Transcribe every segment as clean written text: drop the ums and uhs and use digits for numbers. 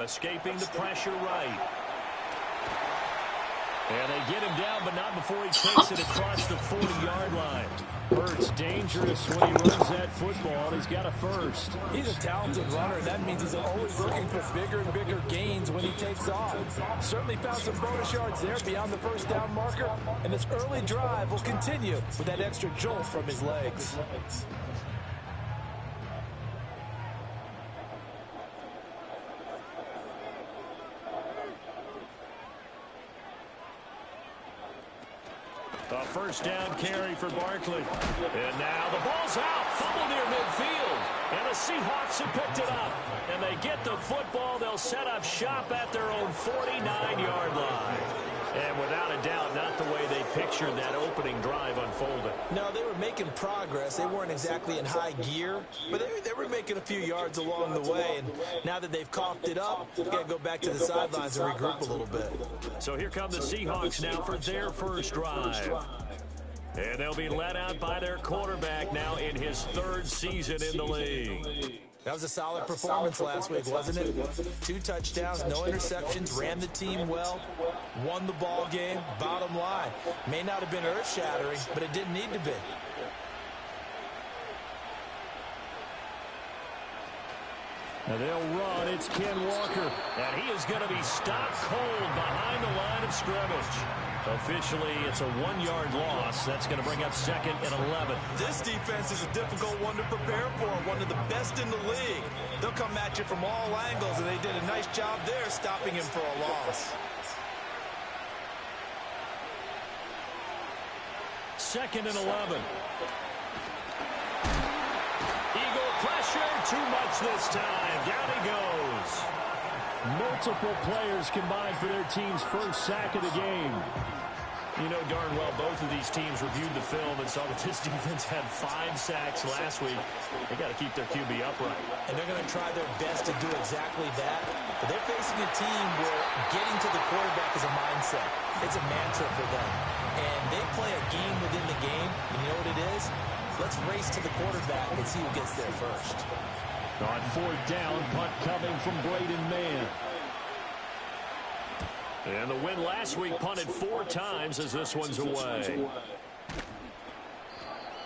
Escaping the pressure right. And they get him down, but not before he takes it across the 40-yard line. Hurts dangerous when he runs that football. He's got a first. He's a talented runner, and that means he's always looking for bigger and bigger gains when he takes off. Certainly found some bonus yards there beyond the first down marker, and this early drive will continue with that extra jolt from his legs. A first down carry for Barkley. And now the ball's out. Fumble near midfield. And the Seahawks have picked it up. And they get the football. They'll set up shop at their own 49-yard line. And without a doubt, not the way they pictured that opening drive unfolding. No, they were making progress. They weren't exactly in high gear, but they were making a few yards along the way. And now that they've coughed it up, they've got to go back to the sidelines and regroup a little bit. So here come the Seahawks now for their first drive. And they'll be led out by their quarterback now in his third season in the league. That was a solid performance last week, wasn't it? 2 touchdowns, no interceptions, ran the team well, won the ball game. Bottom line, may not have been earth-shattering, but it didn't need to be. And they'll run. It's Ken Walker. And he is going to be stopped cold behind the line of scrimmage. Officially, it's a 1-yard loss. That's going to bring up 2nd and 11. This defense is a difficult one to prepare for, one of the best in the league. They'll come at you from all angles, and they did a nice job there stopping him for a loss. 2nd and 11. Eagle pressure, too much this time. Down he goes. Multiple players combined for their team's first sack of the game. You know darn well both of these teams reviewed the film and saw that this defense had 5 sacks last week. They got to keep their QB upright. And they're going to try their best to do exactly that. But they're facing a team where getting to the quarterback is a mindset. It's a mantra for them. And they play a game within the game. And you know what it is? Let's race to the quarterback and see who gets there first. On 4th down, punt coming from Braden Mann. And the win last week punted 4 times as this one's away.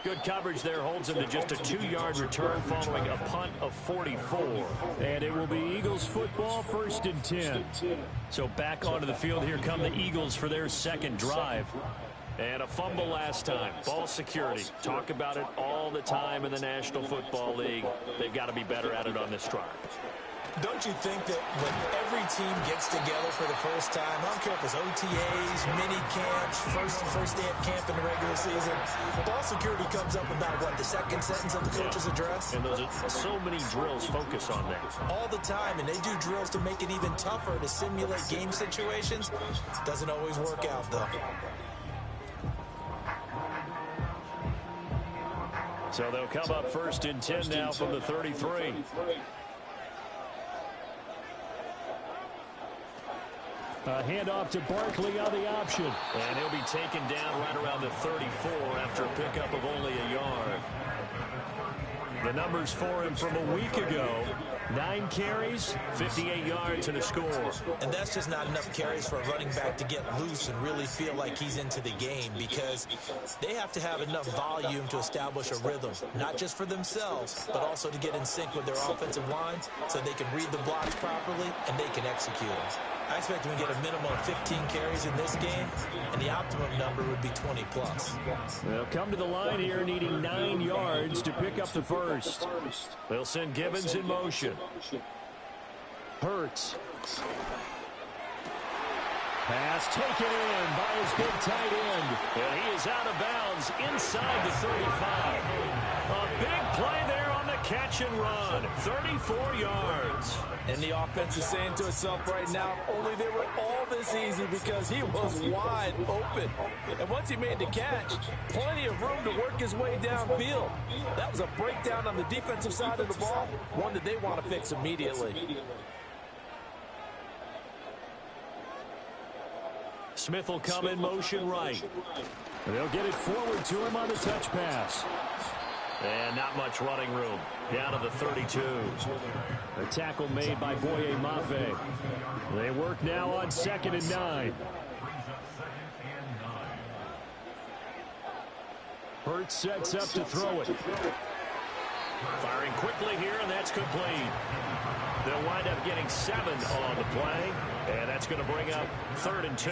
Good coverage there holds him to just a 2-yard return following a punt of 44. And it will be Eagles football, 1st and 10. So back onto the field, here come the Eagles for their second drive. And a fumble last time. Ball security. Talk about it all the time in the National Football League. They've got to be better at it on this drive. Don't you think that when every team gets together for the first time, I don't care if it's OTAs, mini camps, first day of camp in the regular season, ball security comes up about, what, the second sentence of the coach's address? And those are so many drills focus on that. All the time, and they do drills to make it even tougher to simulate game situations. Doesn't always work out, though. So they'll come up 1st and 10 now from the 33. A handoff to Barkley on the option. And he'll be taken down right around the 34 after a pickup of only a yard. The numbers for him from a week ago: 9 carries, 58 yards, and a score. And that's just not enough carries for a running back to get loose and really feel like he's into the game, because they have to have enough volume to establish a rhythm, not just for themselves, but also to get in sync with their offensive line so they can read the blocks properly and they can execute them. I expect him to get a minimum of 15 carries in this game, and the optimum number would be 20+. They'll come to the line here needing 9 yards to pick up the first. They'll send Gibbons in motion. Hurts. Pass taken in by his big tight end. And he is out of bounds inside the 35. A big play there on the catch and run. 34 yards. And the offense is saying to itself right now, only they were all this easy because he was wide open. And once he made the catch, plenty of room to work his way downfield. That was a breakdown on the defensive side of the ball, one that they want to fix immediately. Smith will come in motion right. They'll get it forward to him on the touch pass. And not much running room. Down to the 32. A tackle made by Boye Mafe. They work now on 2nd and 9. Hurts sets up to throw it. Firing quickly here, and that's complete. They'll wind up getting 7 on the play, and that's going to bring up 3rd and 2.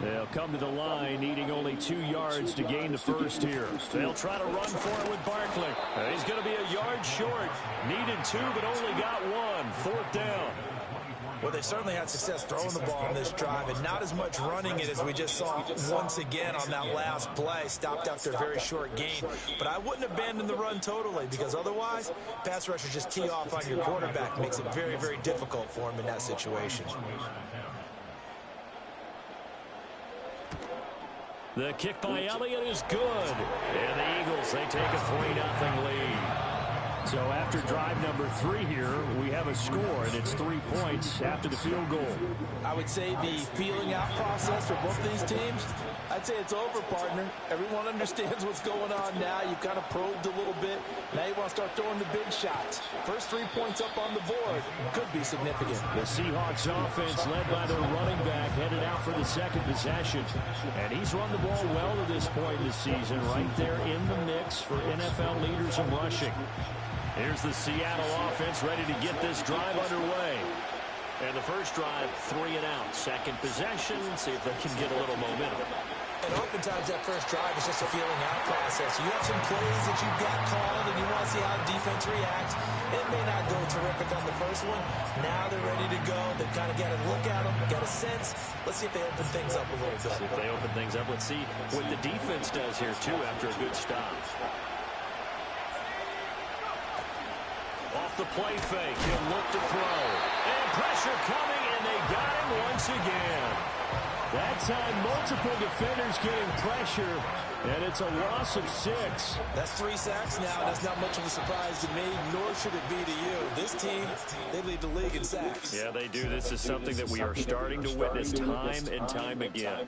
They'll come to the line, needing only 2 yards to gain the first here. They'll try to run for it with Barkley. He's going to be a yard short. Needed 2, but only got 1. 4th down. Well, they certainly had success throwing the ball on this drive, and not as much running it as we just saw once again on that last play. Stopped after a very short gain. But I wouldn't abandon the run totally, because otherwise, pass rushers just tee off on your quarterback. Makes it very, very difficult for him in that situation. The kick by Elliott is good. And the Eagles, they take a 3-0 lead. So after drive number 3 here, we have a score, and it's 3 points after the field goal. I would say the feeling out process for both these teams, I'd say it's over, partner. Everyone understands what's going on now. You've kind of probed a little bit. Now you want to start throwing the big shots. First 3 points up on the board could be significant. The Seahawks offense led by their running back headed out for the 2nd possession. And he's run the ball well to this point in the season, right there in the mix for NFL leaders in rushing. Here's the Seattle offense ready to get this drive underway. And the first drive, 3 and out. 2nd possession, see if they can get a little momentum. And oftentimes that first drive is just a feeling out process. You have some plays that you've got called, and you want to see how the defense reacts. It may not go terrific on the first one. Now they're ready to go. They've kind of got to look at them, got a sense. Let's see if they open things up a little bit. See if they open things up. Let's see what the defense does here, too, after a good stop. Off the play fake, he'll look to throw. And pressure coming, and they got him once again. That time, multiple defenders getting pressure, and it's a loss of 6. That's 3 sacks now, and that's not much of a surprise to me, nor should it be to you. This team, they lead the league in sacks. Yeah, they do. This is something that we are starting to witness time and time again.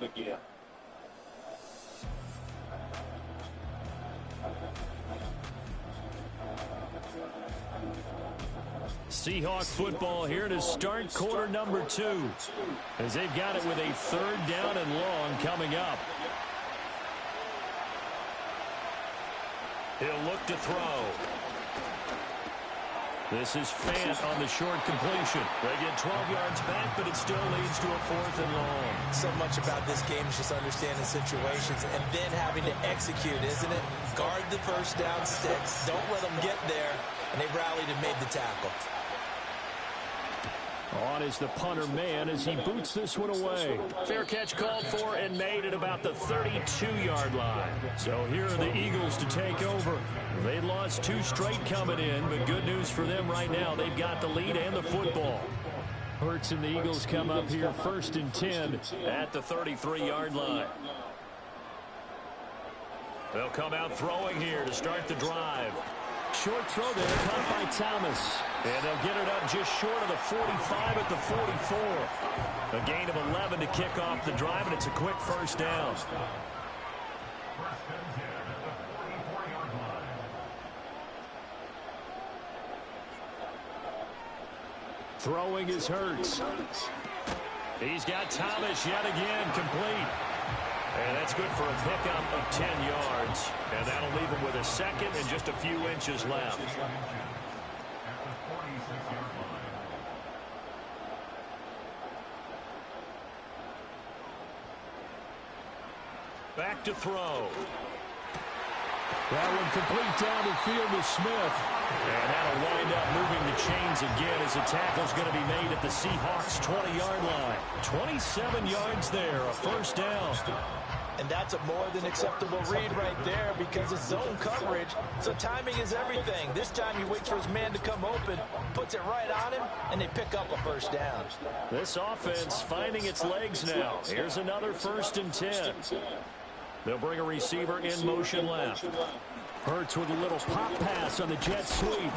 Seahawk football here to start quarter number 2, as they've got it with a 3rd down and long coming up. He'll look to throw. This is Fant on the short completion. They get 12 yards back, but it still leads to a 4th and long. So much about this game is just understanding situations and then having to execute, isn't it? Guard the first down sticks. Don't let them get there. And they rallied and made the tackle. On is the punter man as he boots this one away. Fair catch called for and made at about the 32-yard line. So here are the Eagles to take over. They lost 2 straight coming in, but good news for them right now. They've got the lead and the football. Hurts and the Eagles come up here 1st and 10 at the 33-yard line. They'll come out throwing here to start the drive. Short throw there, caught by Thomas. And they'll get it up just short of the 45 at the 44. A gain of 11 to kick off the drive, and it's a quick first down. Throwing is Hurts. He's got Thomas yet again complete. And that's good for a pickup of 10 yards. And that'll leave him with a 2nd and just a few inches left. Back to throw. That one complete down the field with Smith. And that'll wind up moving the chains again as the tackle's going to be made at the Seahawks' 20-yard line. 27 yards there, a first down. And that's a more than acceptable read right there because it's zone coverage, so timing is everything. This time he waits for his man to come open, puts it right on him, and they pick up a first down. This offense finding its legs now. Here's another 1st and 10. They'll bring a receiver in motion left. Hurts with a little pop pass on the jet sweep.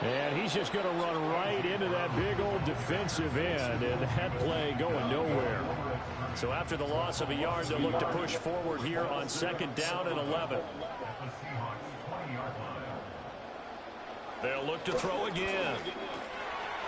And he's just going to run right into that big old defensive end, and that play going nowhere. So after the loss of a yard, they'll look to push forward here on 2nd down and 11. They'll look to throw again.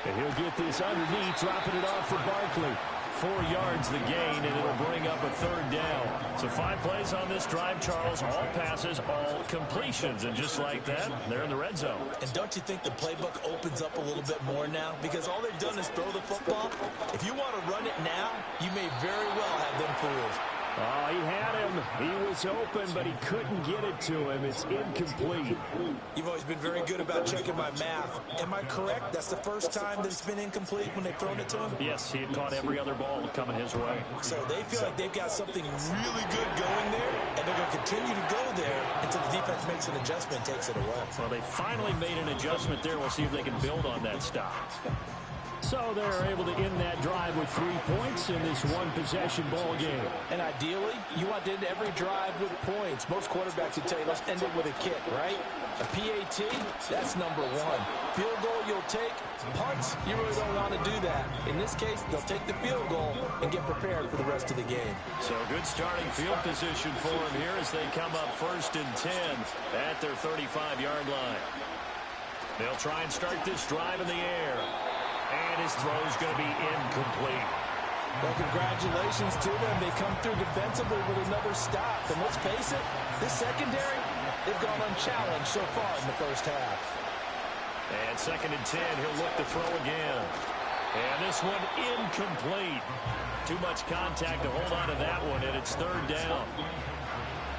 And he'll get this underneath, dropping it off for Barkley. 4 yards the gain, and it'll bring up a 3rd down. So 5 plays on this drive, Charles. All passes, all completions. And just like that, they're in the red zone. And don't you think the playbook opens up a little bit more now? Because all they've done is throw the football. If you want to run it now, you may very well have them fooled. Oh, he had him. He was open, but he couldn't get it to him. It's incomplete. You've always been very good about checking my math. Am I correct? That's the first time that it's been incomplete when they've thrown it to him? Yes, he had caught every other ball coming his way. So they feel like they've got something really good going there, and they're going to continue to go there until the defense makes an adjustment and takes it away. Well, they finally made an adjustment there. We'll see if they can build on that stop. So they're able to end that drive with 3 points in this one-possession ball game. And ideally, you want to end every drive with points. Most quarterbacks would tell you, let's end it with a kick, right? A PAT, that's number 1. Field goal you'll take. Punts, you really don't want to do that. In this case, they'll take the field goal and get prepared for the rest of the game. So good starting field position for them here as they come up 1st and 10 at their 35-yard line. They'll try and start this drive in the air. And his throw is going to be incomplete. Well, congratulations to them. They come through defensively with another stop. And let's face it, this secondary, they've gone unchallenged so far in the first half. And 2nd and 10, he'll look to throw again. And this one incomplete. Too much contact to hold on to that one, and it's 3rd down.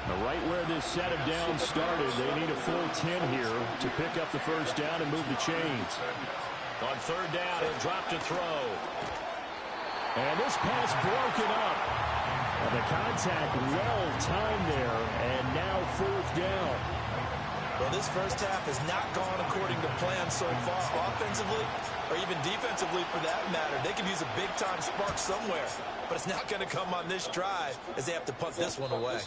Now, right where this set of downs started, they need a full 10 here to pick up the 1st down and move the chains. On 3rd down, he'll drop to throw. And this pass broken up. And the contact well timed there, and now 4th down. Well, this first half has not gone according to plan so far offensively, or even defensively for that matter. They could use a big-time spark somewhere, but it's not going to come on this drive as they have to punt this one away.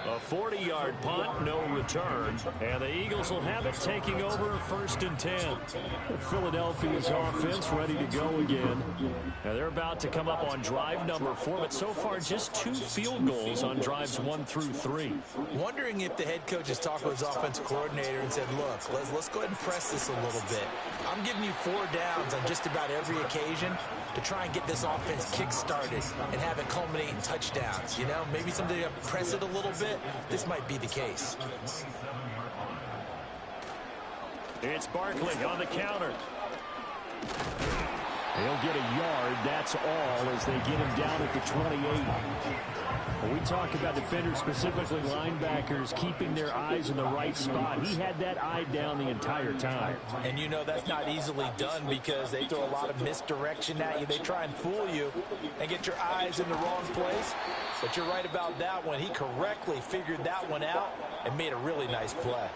A 40-yard punt, no return, and the Eagles will have it taking over 1st and 10. Philadelphia's offense ready to go again. Now they're about to come up on drive number 4, but so far just 2 field goals on drives 1 through 3. Wondering if the head coach has talked with his offensive coordinator and said, look, let's go ahead and press this a little bit. I'm giving you 4 downs on just about every occasion to try and get this offense kick-started and have it culminate in touchdowns. You know, maybe somebody to press it a little bit. This might be the case. It's Barkley on the counter. He'll get a yard, that's all, as they get him down at the 28. When we talk about defenders, specifically linebackers, keeping their eyes in the right spot, he had that eye down the entire time. And you know that's not easily done because they throw a lot of misdirection at you. They try and fool you and get your eyes in the wrong place. But you're right about that one. He correctly figured that one out and made a really nice play.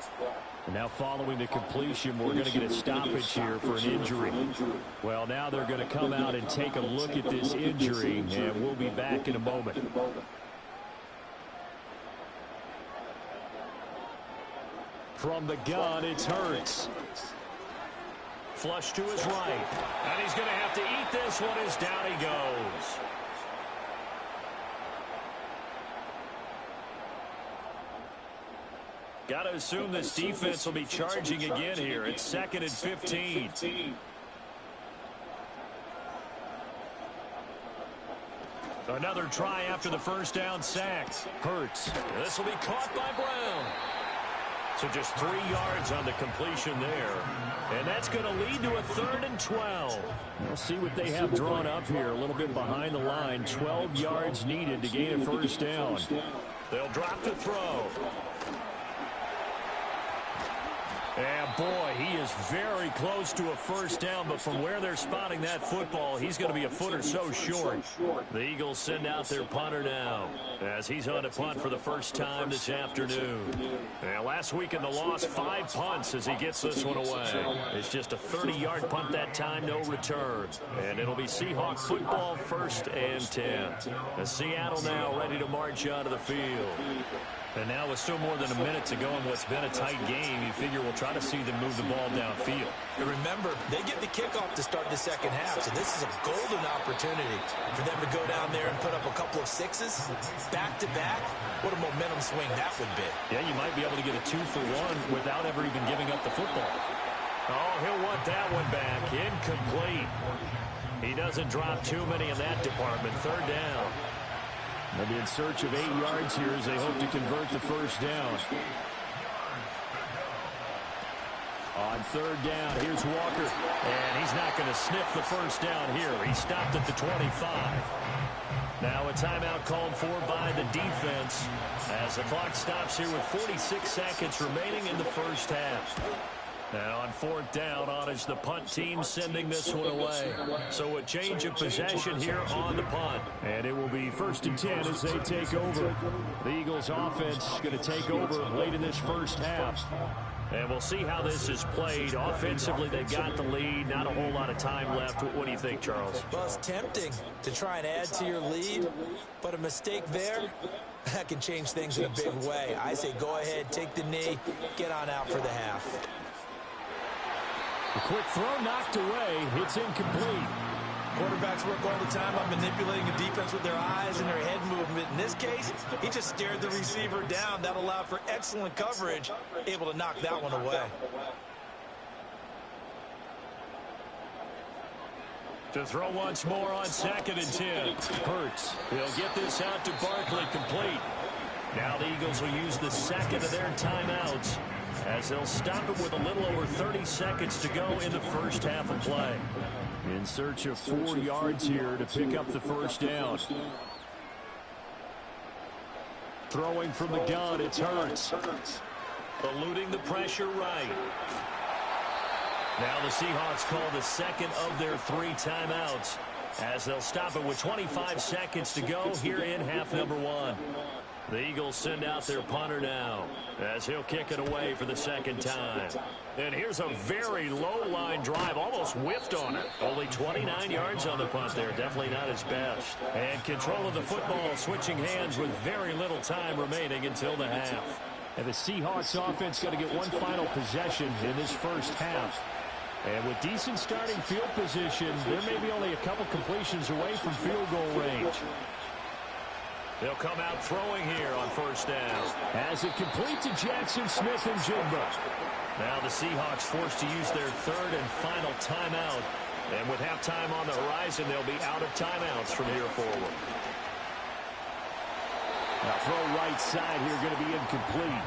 And now following the completion, we're going to get a stoppage here for an injury. Well, now they're going to come out and take a look at this injury, and we'll be back in a moment. From the gun, it's Hurts. Flush to his right. And he's going to have to eat this one as down he goes. Got to assume this defense will be charging again here. It's 2nd and 15. Another try after the 1st down sack. Hurts. This will be caught by Brown. So just 3 yards on the completion there. And that's going to lead to a 3rd and 12. We'll see what they have drawn up here. A little bit behind the line. 12 yards needed to gain a 1st down. They'll drop to throw. And boy, he is very close to a 1st down, but from where they're spotting that football, he's going to be a foot or so short. The Eagles send out their punter now as he's on a punt for the first time this afternoon. And last week in the loss, 5 punts as he gets this one away. It's just a 30-yard punt that time, no return. And it'll be Seahawk football, 1st and 10. As Seattle now ready to march out of the field. And now with still more than a minute to go in what's been a tight game, you figure we'll try to see them move the ball downfield. And remember, they get the kickoff to start the 2nd half, so this is a golden opportunity for them to go down there and put up a couple of 6s back-to-back. What a momentum swing that would be. Yeah, you might be able to get a 2-for-1 without ever even giving up the football. Oh, he'll want that one back. Incomplete. He doesn't drop too many in that department. Third down. They'll be in search of 8 yards here as they hope to convert the first down. On third down, here's Walker. And he's not going to sniff the first down here. He stopped at the 25. Now a timeout called for by the defense as the clock stops here with 46 seconds remaining in the first half. Now on fourth down, on is the punt team sending this one away. So a change of possession here on the punt. And it will be 1st and 10 as they take over. The Eagles offense going to take over late in this first half. And we'll see how this is played. Offensively, they've got the lead. Not a whole lot of time left. What do you think, Charles? Well, it's tempting to try and add to your lead, but a mistake there, that can change things in a big way. I say go ahead, take the knee, get on out for the half. A quick throw knocked away. It's incomplete. Quarterbacks work all the time on manipulating a defense with their eyes and their head movement. In this case, he just stared the receiver down. That allowed for excellent coverage, able to knock that one away. To throw once more on 2nd and 10. Hurts. He'll get this out to Barkley, complete. Now the Eagles will use the second of their timeouts as they'll stop it with a little over 30 seconds to go in the first half of play. In search of 4 yards here to pick up the first down. Throwing from the gun, it's Hurts. Eluding the pressure right. Now the Seahawks call the second of their 3 timeouts as they'll stop it with 25 seconds to go here in half number 1. The Eagles send out their punter now as he'll kick it away for the second time. And here's a very low-line drive, almost whiffed on it. Only 29 yards on the punt there, definitely not his best. And control of the football switching hands with very little time remaining until the half. And the Seahawks offense got to get one final possession in this first half. And with decent starting field position, there may be only a couple completions away from field goal range. They'll come out throwing here on first down. As it complete to Jackson Smith and Jigba. Now the Seahawks forced to use their third and final timeout. And with halftime on the horizon, they'll be out of timeouts from here forward. Now throw right side here going to be incomplete.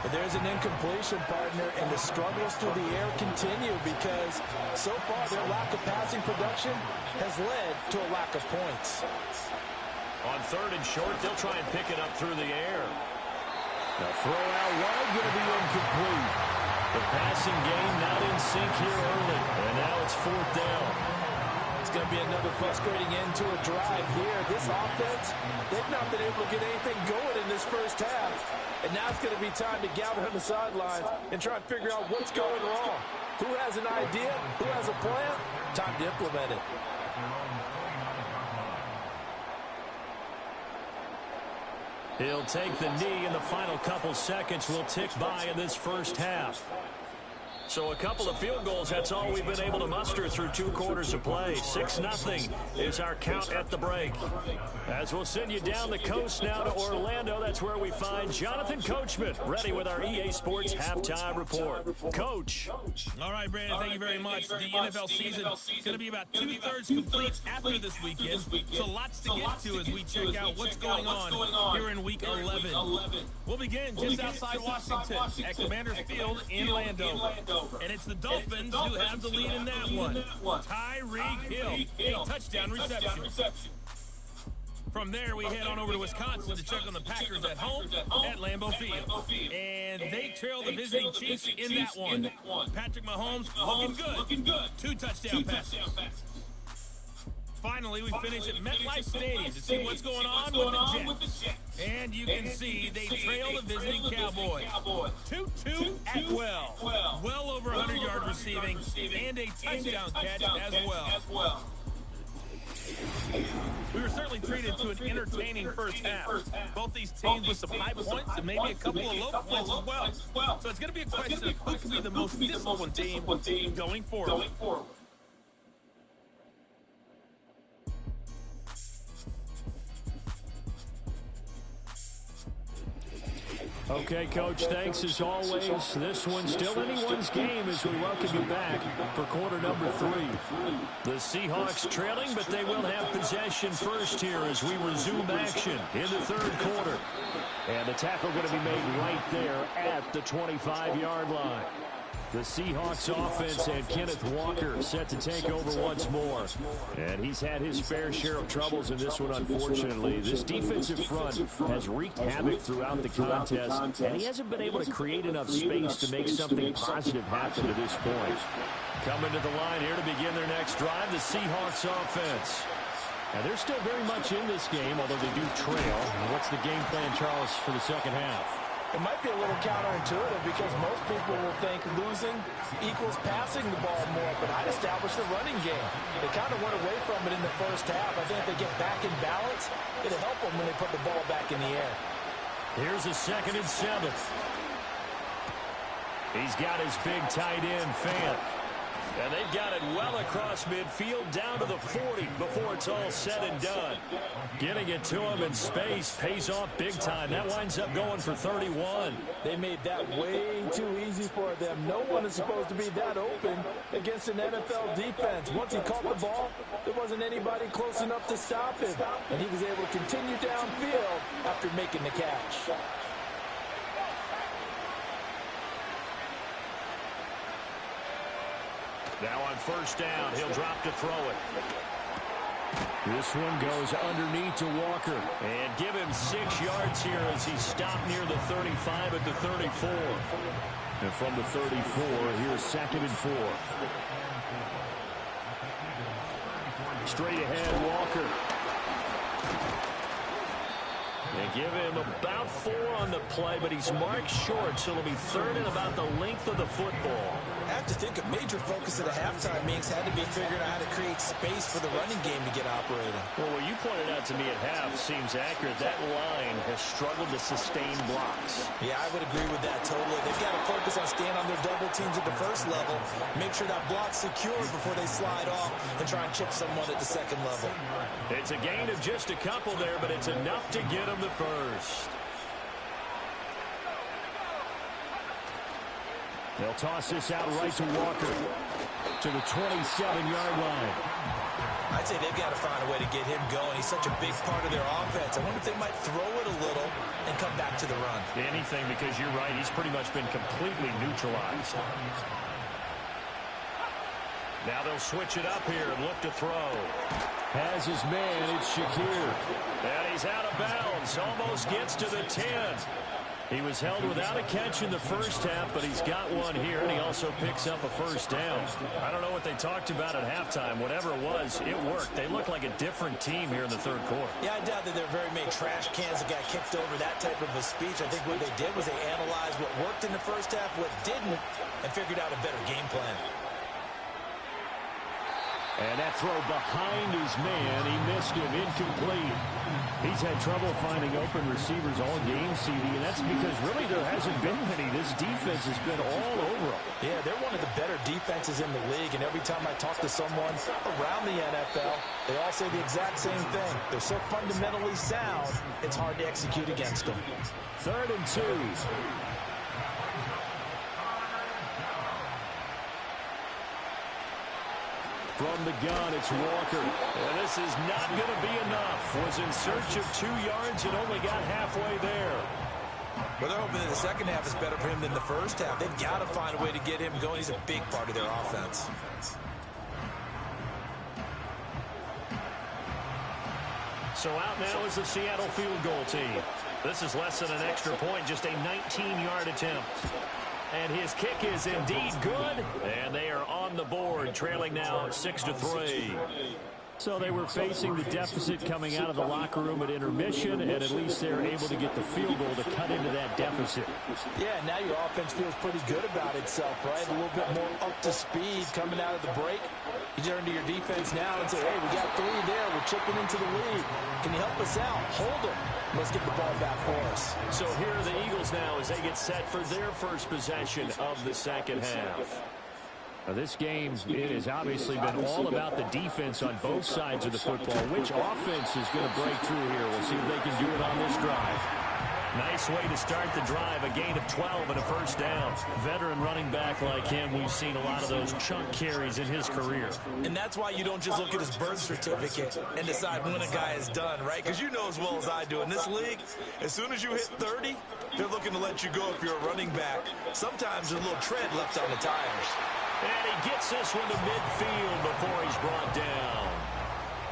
But there's an incompletion, partner, and the struggles through the air continue because so far their lack of passing production has led to a lack of points. On third and short, they'll try and pick it up through the air. The throw out wide going to be incomplete. The passing game not in sync here early, and now it's fourth down. It's going to be another frustrating end to a drive here. This offense, they've not been able to get anything going in this first half. And now it's going to be time to gather on the sidelines and try and figure out what's going wrong. Who has an idea? Who has a plan? Time to implement it. He'll take the knee, and the final couple seconds will tick by in this first half. So a couple of field goals, that's all we've been able to muster through 2 quarters of play. 6-0 is our count at the break. As we'll send you down the coast now to Orlando, that's where we find Jonathan Coachman, ready with our EA Sports Halftime Report. Coach. All right, Brandon, thank you very much. The NFL season is going to be about 2/3 complete after this weekend. So lots to get to as we check out what's going on here in Week 11. We'll begin just outside Washington at Commanders Field in Orlando. And it's the Dolphins who have the lead in that one. Tyreek Hill, a touchdown reception. From there, we head on over to Wisconsin to check on the Packers at home at Lambeau Field. And they trail the visiting Chiefs in that one. Patrick Mahomes looking good. 2 touchdown passes. Finally, we finish at MetLife Stadium to see what's going on with the Jets. And you can see they trail the visiting Cowboys. Tutu Atwell, well over 100 yards receiving, and a touchdown catch as well. We were certainly treated to an entertaining first half. Both these teams with some high points and maybe a couple of low points as well. So it's going to be a question of who can be the most disciplined team going forward. Okay, Coach, thanks as always. This one's still anyone's game as we welcome you back for quarter number 3. The Seahawks trailing, but they will have possession first here as we resume action in the third quarter. And the tackle going to be made right there at the 25-yard line. The Seahawks offense and Kenneth Walker set to take over once more. And he's had his fair share of troubles in this one, unfortunately. This defensive front has wreaked havoc throughout the contest, and he hasn't been able to create enough space to make something positive happen to this point. Coming to the line here to begin their next drive, the Seahawks offense. Now, they're still very much in this game, although they do trail. What's the game plan, Charles, for the second half? It might be a little counterintuitive because most people will think losing equals passing the ball more, but I'd establish the running game. They kind of went away from it in the first half. I think if they get back in balance, it'll help them when they put the ball back in the air. Here's a 2nd and 7. He's got his big tight end, Fant. And they've got it well across midfield down to the 40 before it's all said and done. Getting it to him in space pays off big time. That winds up going for 31. They made that way too easy for them. No one is supposed to be that open against an NFL defense. Once he caught the ball, there wasn't anybody close enough to stop him. And he was able to continue downfield after making the catch. Now on first down, he'll drop to throw it. This one goes underneath to Walker. And give him 6 yards here as he stopped near the 35 at the 34. And from the 34, here's 2nd and 4. Straight ahead, Walker. They give him about 4 on the play, but he's marked short, so it'll be 3rd and about the length of the football. I have to think a major focus at a halftime means had to be figuring out how to create space for the running game to get operating. Well, what you pointed out to me at half seems accurate. That line has struggled to sustain blocks. Yeah, I would agree with that totally. They've got to focus on staying on their double teams at the first level, make sure that block's secure before they slide off and try and chip someone at the second level. It's a gain of just a couple there, but it's enough to get them the first. They'll toss this out right to Walker to the 27-yard line. I'd say they've got to find a way to get him going. He's such a big part of their offense. I wonder if they might throw it a little and come back to the run. Anything, because you're right. He's pretty much been completely neutralized. Now they'll switch it up here and look to throw. Has his man, it's Shakir. And he's out of bounds, almost gets to the 10. He was held without a catch in the first half, but he's got one here, and he also picks up a first down. I don't know what they talked about at halftime. Whatever it was, it worked. They look like a different team here in the third quarter. Yeah, I doubt that there are very many trash cans that got kicked over, that type of a speech. I think what they did was they analyzed what worked in the first half, what didn't, and figured out a better game plan. And that throw behind his man, he missed him, incomplete. He's had trouble finding open receivers all game, CD, and that's because really there hasn't been many. This defense has been all over them. Yeah, they're one of the better defenses in the league, and every time I talk to someone around the NFL, they all say the exact same thing. They're so fundamentally sound, it's hard to execute against them. 3rd and 2. From the gun, it's Walker. And this is not going to be enough. Was in search of 2 yards and only got halfway there. Well, they're hoping that the second half is better for him than the first half. They've got to find a way to get him going. He's a big part of their offense. So out now is the Seattle field goal team. This is less than an extra point, just a 19-yard attempt. And his kick is indeed good. And they are on the board, trailing now 6-3. So they were facing the deficit coming out of the locker room at intermission, and at least they're able to get the field goal to cut into that deficit. Yeah, now your offense feels pretty good about itself, right? A little bit more up to speed coming out of the break. You turn to your defense now and say, hey, we got 3 there. We're chipping into the lead. Can you help us out? Hold them. Let's get the ball back for us. So here are the Eagles now as they get set for their first possession of the second half. Now this game, it has obviously been all about the defense on both sides of the football. Which offense is going to break through here? We'll see if they can do it on this drive. Nice way to start the drive. A gain of 12 and a first down. Veteran running back like him, we've seen a lot of those chunk carries in his career. And that's why you don't just look at his birth certificate and decide when a guy is done, right? Because you know as well as I do, in this league, as soon as you hit 30, they're looking to let you go if you're a running back. Sometimes there's a little tread left on the tires. And he gets this one to midfield before he's brought down.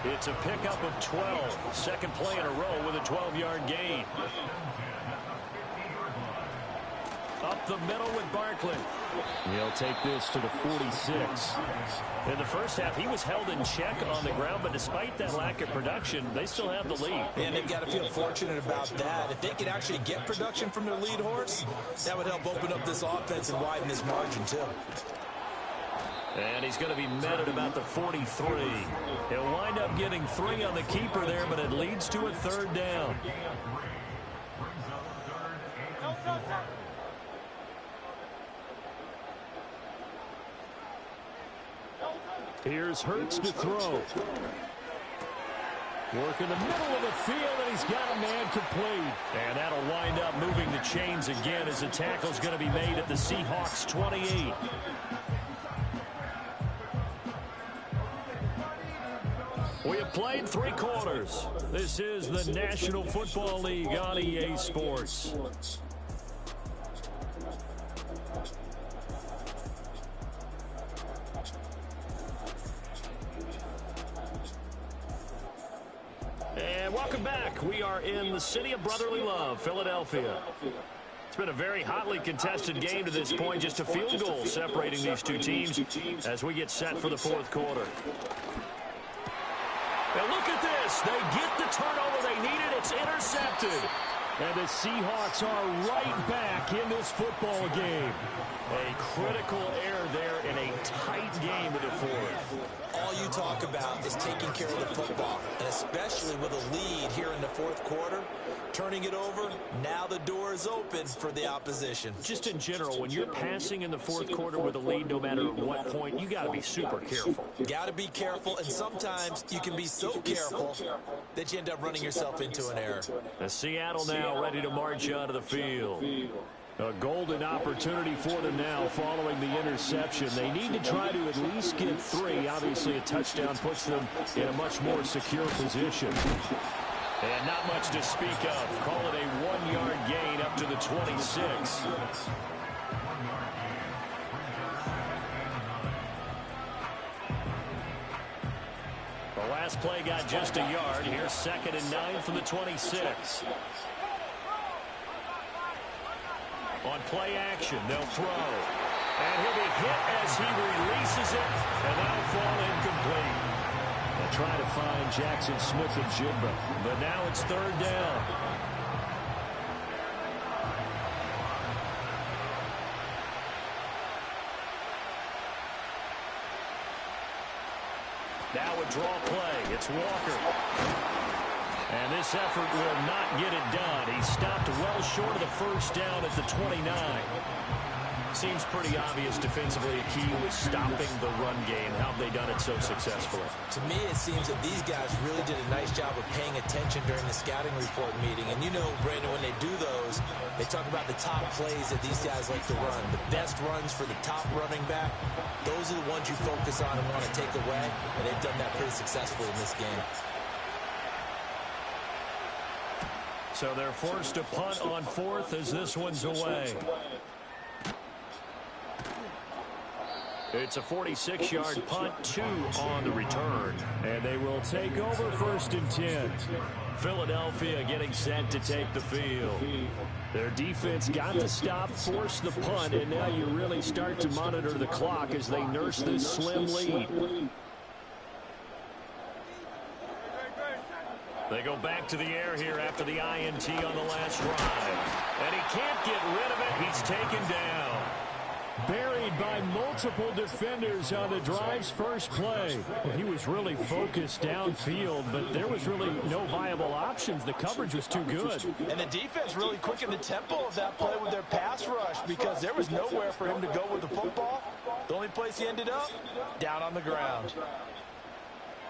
It's a pickup of 12. Second play in a row with a 12-yard gain. Up the middle with Barkley. He'll take this to the 46. In the first half, he was held in check on the ground, but despite that lack of production, they still have the lead. And they've got to feel fortunate about that. If they could actually get production from their lead horse, that would help open up this offense and widen this margin, too. And he's going to be met at about the 43. He'll wind up getting 3 on the keeper there, but it leads to a third down. Here's Hurts to throw. Work in the middle of the field, and he's got a man complete. And that'll wind up moving the chains again as the tackle's going to be made at the Seahawks 28. We have played 3 quarters. This is the National Football League on EA Sports. And welcome back. We are in the city of brotherly love, Philadelphia. It's been a very hotly contested game to this point. Just a field goal separating these two teams as we get set for the fourth quarter. And look at this. They get the turnover they needed. It's intercepted. And the Seahawks are right back in this football game. A critical error there in a tight game in the fourth. All you talk about is taking care of the football, and especially with a lead here in the fourth quarter, turning it over, now the door is open for the opposition. Just in general, when you're passing in the fourth quarter with a lead, no matter at what point, you got to be super careful. Got to be careful, and sometimes you can be so careful that you end up running yourself into an error. And Seattle now ready to march onto the field. A golden opportunity for them now following the interception. They need to try to at least get 3. Obviously, a touchdown puts them in a much more secure position. And not much to speak of. Call it a 1-yard gain up to the 26. The last play got just a yard. Here's 2nd and 9 from the 26. On play action, they'll throw. And he'll be hit as he releases it, and that'll fall incomplete. They'll try to find Jackson Smith and Jigba. But now it's 3rd down. Now a draw play. It's Walker. And this effort will not get it done. He stopped well short of the first down at the 29. Seems pretty obvious defensively a key was stopping the run game. How have they done it so successfully? To me, it seems that these guys really did a nice job of paying attention during the scouting report meeting. And you know, Brandon, when they do those, they talk about the top plays that these guys like to run. The best runs for the top running back, those are the ones you focus on and want to take away. And they've done that pretty successfully in this game. So they're forced to punt on 4th as this one's away. It's a 46-yard punt, 2 on the return. And they will take over 1st and 10. Philadelphia getting set to take the field. Their defense got to stop, force the punt, and now you really start to monitor the clock as they nurse this slim lead. They go back to the air here after the INT on the last drive. And he can't get rid of it. He's taken down. Buried by multiple defenders on the drive's first play. Well, he was really focused downfield, but there was really no viable options. The coverage was too good. And the defense really quickened the tempo of that play with their pass rush because there was nowhere for him to go with the football. The only place he ended up, down on the ground.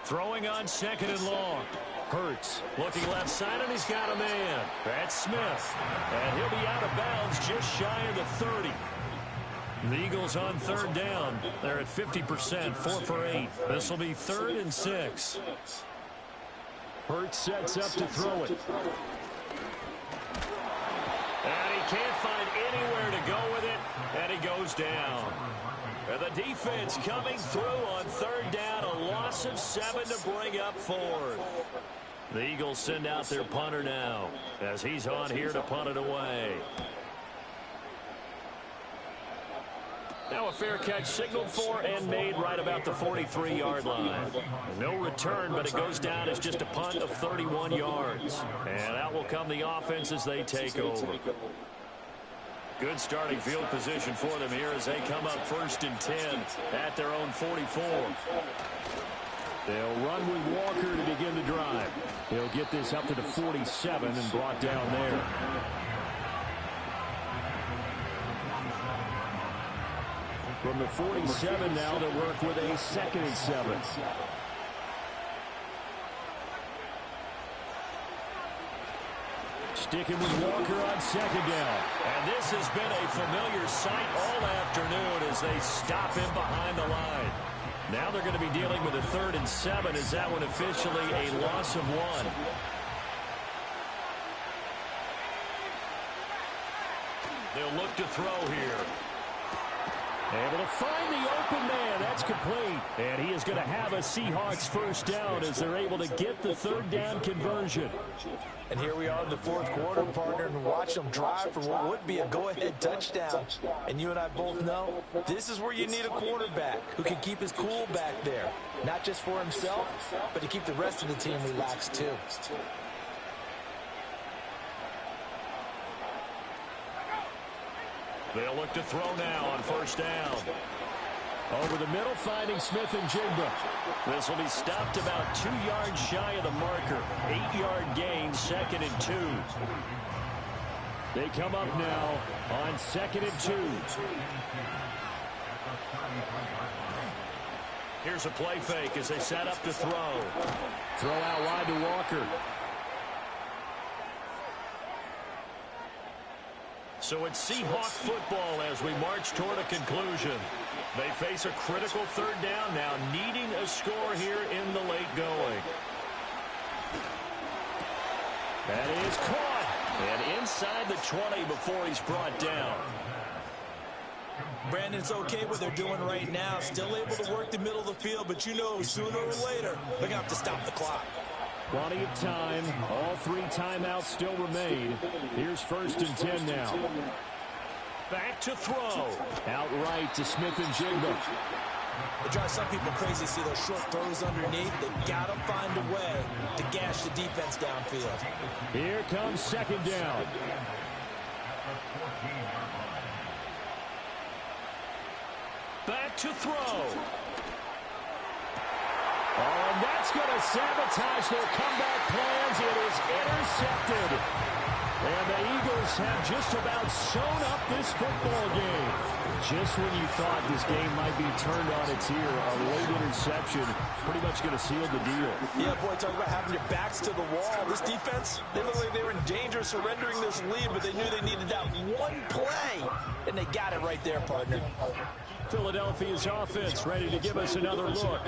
Throwing on 2nd and long. Hurts looking left side, and he's got a man. That's Smith. And he'll be out of bounds just shy of the 30. The Eagles on third down. They're at 50%, 4 for 8. This will be 3rd and 6. Hurts sets up to throw it. And he can't find anywhere to go with it, and he goes down. And the defense coming through on third down, a loss of 7 to bring up 4th. The Eagles send out their punter now as he's on here to punt it away. Now a fair catch signaled for and made right about the 43-yard line. No return, but it goes down as just a punt of 31 yards. And out will come the offense as they take over. Good starting field position for them here as they come up 1st and 10 at their own 44. They'll run with Walker to begin the drive. He'll get this up to the 47 and brought down there. From the 47 now, they'll work with a 2nd and 7. Sticking with Walker on 2nd down. And this has been a familiar sight all afternoon as they stop him behind the line. Now they're going to be dealing with a 3rd and 7 as that one officially a loss of 1. They'll look to throw here. Able to find the open man. That's complete. And he is going to have a Seahawks 1st down as they're able to get the 3rd down conversion. And here we are in the 4th quarter, partner, and watch them drive for what would be a go-ahead touchdown. And you and I both know this is where you need a quarterback who can keep his cool back there. Not just for himself, but to keep the rest of the team relaxed too. They'll look to throw now on 1st down. Over the middle, finding Smith-Njigba. This will be stopped about 2 yards shy of the marker. 8-yard gain, 2nd and 2. They come up now on 2nd and 2. Here's a play fake as they set up to throw. Throw out wide to Walker. So it's Seahawk football as we march toward a conclusion. They face a critical 3rd down now, needing a score here in the late going. That is caught. And inside the 20 before he's brought down. Brandon's okay what they're doing right now. Still able to work the middle of the field, but you know sooner or later they're going to have to stop the clock. Plenty of time. All 3 timeouts still remain. Here's 1st and 10 now. Back to throw. Outright to Smith-Njigba. It drives some people crazy to see those short throws underneath. They got to find a way to gash the defense downfield. Here comes 2nd down. Back to throw. Oh, and that's going to sabotage their comeback plans. It is intercepted. And the Eagles have just about sewn up this football game. Just when you thought this game might be turned on its ear, a late interception pretty much going to seal the deal. Yeah, boy, talk about having your backs to the wall. This defense, they look like they were in danger of surrendering this lead, but they knew they needed that one play. And they got it right there, partner. Philadelphia's offense ready to give us another look.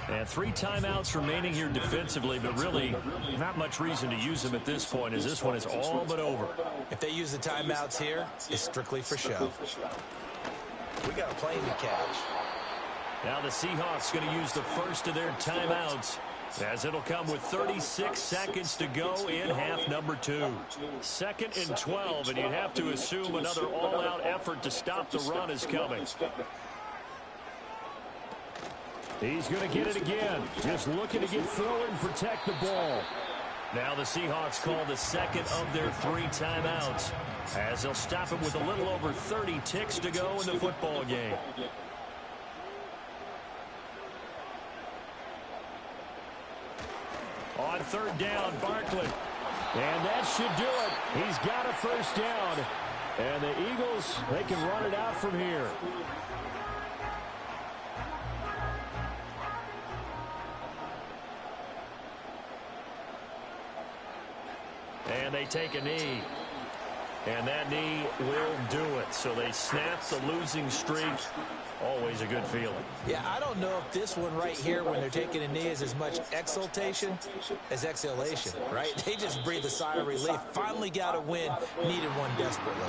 And 3 timeouts remaining here defensively, but really not much reason to use them at this point as this one is all but over. If they use the timeouts here, it's strictly for show. We got a plane to catch. Now the Seahawks going to use the first of their timeouts as it'll come with 36 seconds to go in half number 2. 2nd and 12, and you'd have to assume another all-out effort to stop the run is coming. He's going to get it again. Just looking to get forward and protect the ball. Now the Seahawks call the 2nd of their 3 timeouts as they'll stop it with a little over 30 ticks to go in the football game. On 3rd down, Barkley. And that should do it. He's got a 1st down. And the Eagles, they can run it out from here. And they take a knee. And that knee will do it. So they snap the losing streak. Always a good feeling. Yeah, I don't know if this one right here, when they're taking a knee, is as much exultation as exhalation, right? They just breathe a sigh of relief. Finally got a win. Needed one desperately.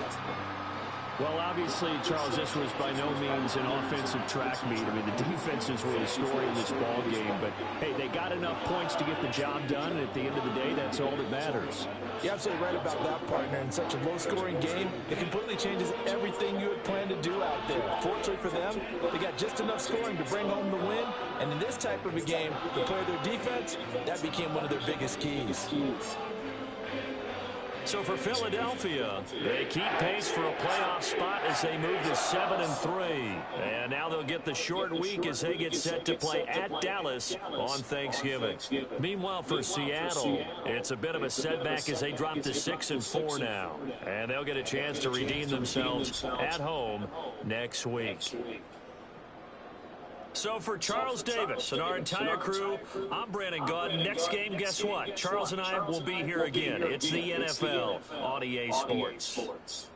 Well, obviously, Charles, this was by no means an offensive track meet. I mean, the defenses were the story in this ball game. But, hey, they got enough points to get the job done. And at the end of the day, that's all that matters. You're absolutely right about that, partner. In such a low-scoring game, it completely changes everything you had planned to do out there. Fortunately for them, they got just enough scoring to bring home the win. And in this type of a game, to play their defense, that became one of their biggest keys. So for Philadelphia, they keep pace for a playoff spot as they move to 7-3. And now they'll get the short week as they get set to play at Dallas on Thanksgiving. Meanwhile, for Seattle, it's a bit of a setback as they drop to 6-4 now. And they'll get a chance to redeem themselves at home next week. So for Charles Davis and our entire crew, I'm Brandon Gaudin. Next game, guess what? Charles and I will be here again. It's the NFL on EA Sports.